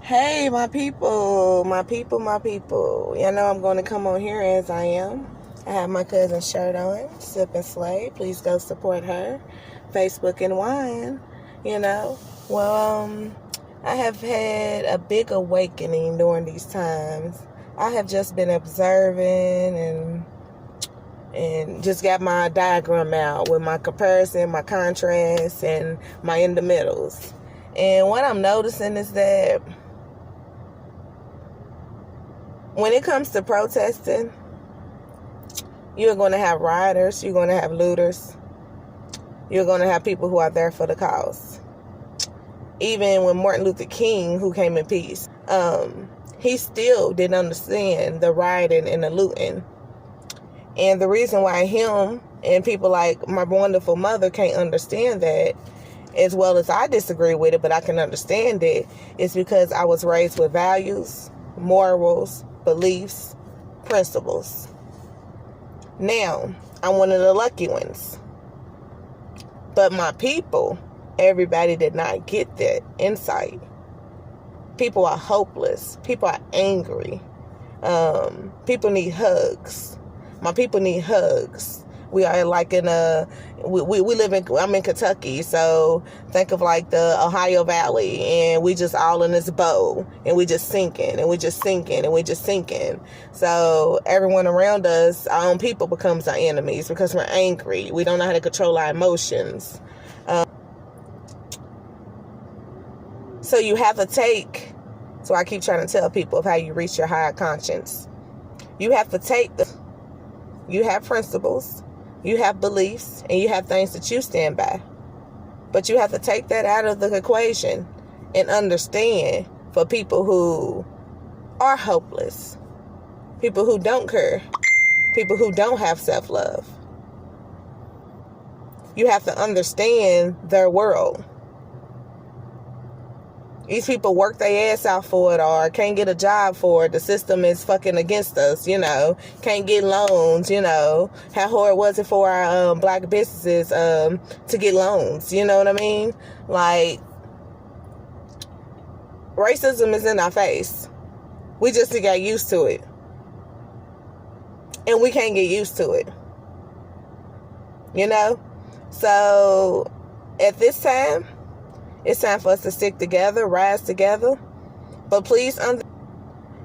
Hey, my people, my people, my people. You know I'm going to come on here as I am. I have my cousin's shirt on, Sip and Slay. Please go support her. Facebook and Wine, you know. Well, I have had a big awakening during these times. I have just been observing and just got my diagram out with my comparison, my contrast, and my in the middles. And what I'm noticing is that when it comes to protesting, you're going to have rioters, you're going to have looters, you're going to have people who are there for the cause. Even when Martin Luther King, who came in peace, he still didn't understand the rioting and the looting. And the reason why him and people like my wonderful mother can't understand that, as well as I disagree with it, but I can understand it, is because I was raised with values, morals, beliefs, principles. Now, I'm one of the lucky ones. But my people, everybody did not get that insight. People are hopeless. People are angry. People need hugs. My people need hugs. We are like in we live in, I'm in Kentucky, so think of like the Ohio Valley, and we just all in this bowl, and we just sinking, and we just sinking, and we just sinking. So everyone around us, our own people, becomes our enemies because we're angry. We don't know how to control our emotions. So you have to take, so I keep trying to tell people of how you reach your higher conscience. You have to take you have principles, you have beliefs, and you have things that you stand by. But you have to take that out of the equation and understand for people who are hopeless, people who don't care, people who don't have self-love. You have to understand their world. These people work their ass out for it or can't get a job for it. The system is fucking against us, Can't get loans, How hard was it for our black businesses to get loans? You know what I mean? Like, racism is in our face. We just got used to it. And we can't get used to it. So, at this time, it's time for us to stick together, rise together. But please understand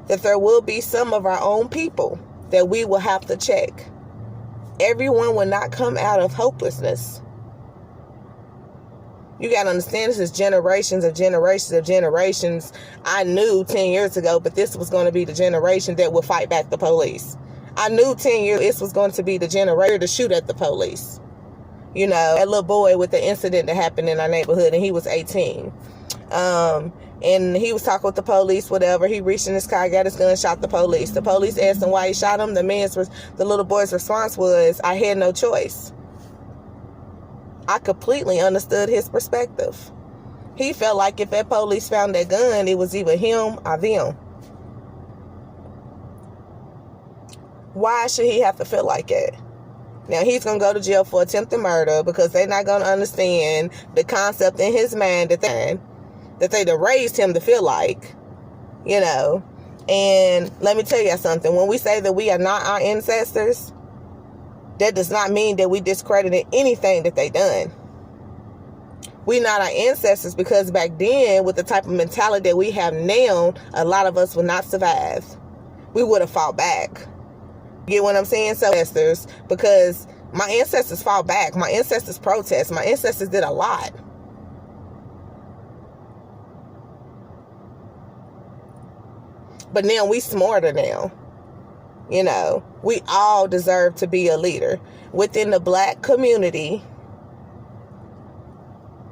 that there will be some of our own people that we will have to check. Everyone will not come out of hopelessness. You got to understand, this is generations of generations of generations. I knew 10 years ago, but this was going to be the generation that would fight back the police. I knew 10 years this was going to be the generation to shoot at the police. That little boy with the incident that happened in our neighborhood, and he was 18. And he was talking with the police, whatever. He reached in his car, got his gun, shot the police. The police asked him why he shot him. The little boy's response was, I had no choice. I completely understood his perspective. He felt like if that police found that gun, it was either him or them. Why should he have to feel like that? Now, he's going to go to jail for attempted murder because they're not going to understand the concept in his mind that they raised him to feel like, And let me tell you something. When we say that we are not our ancestors, that does not mean that we discredited anything that they done. We're not our ancestors because back then, with the type of mentality that we have now, a lot of us would not survive. We would have fought back. Get what I'm saying? So, ancestors, because my ancestors fought back. My ancestors protest. My ancestors did a lot. But now we smarter now. We all deserve to be a leader. Within the black community,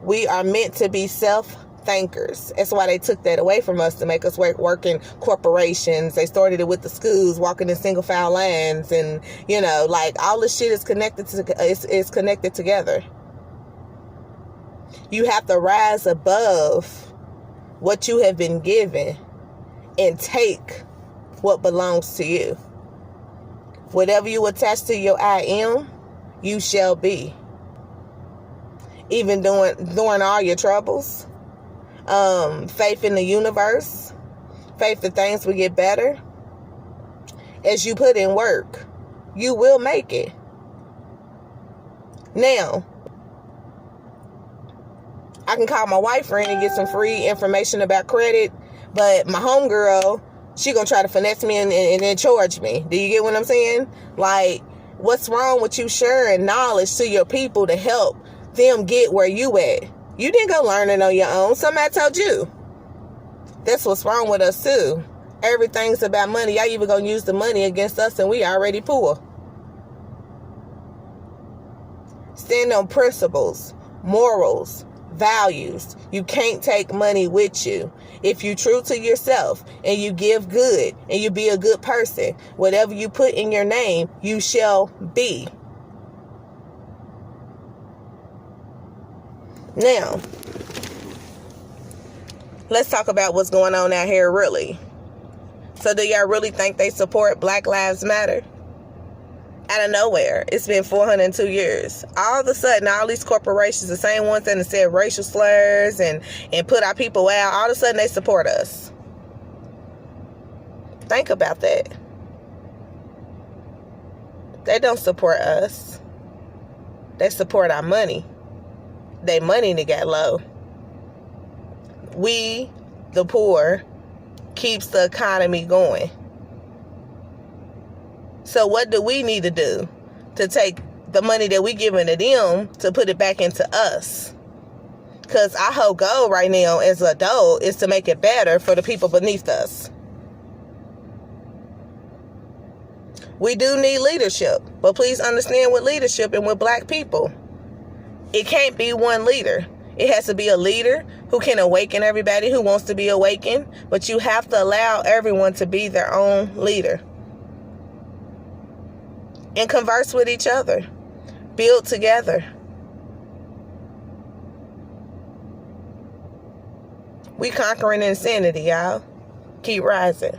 we are meant to be self-thinkers. That's why they took that away from us to make us work in corporations. They started it with the schools, walking in single file lines, and all this shit is connected together. You have to rise above what you have been given and take what belongs to you. Whatever you attach to your I am, you shall be. Even during all your troubles, faith in the universe, faith that things will get better. As you put in work, you will make it. Now, I can call my wife friend and get some free information about credit, but my homegirl, she gonna try to finesse me and then charge me. Do you get what I'm saying? Like, what's wrong with you sharing knowledge to your people to help them get where you at? You didn't go learn it on your own. Somebody told you. That's what's wrong with us too. Everything's about money. Y'all even gonna use the money against us and we already poor. Stand on principles, morals, values. You can't take money with you. If you true to yourself and you give good and you be a good person, whatever you put in your name, you shall be. Now, let's talk about what's going on out here really. So do y'all really think they support Black Lives Matter? Out of nowhere, it's been 402 years. All of a sudden, all these corporations, the same ones that said racial slurs and put our people out, all of a sudden they support us. Think about that. They don't support us. They support our money. They money to get low. We, the poor, keeps the economy going. So what do we need to do to take the money that we giving to them to put it back into us? Because our whole goal right now as an adult is to make it better for the people beneath us. We do need leadership, but please understand with leadership and with Black people, it can't be one leader. It has to be a leader who can awaken everybody who wants to be awakened, but you have to allow everyone to be their own leader. And converse with each other. Build together. We conquering insanity, y'all. Keep rising.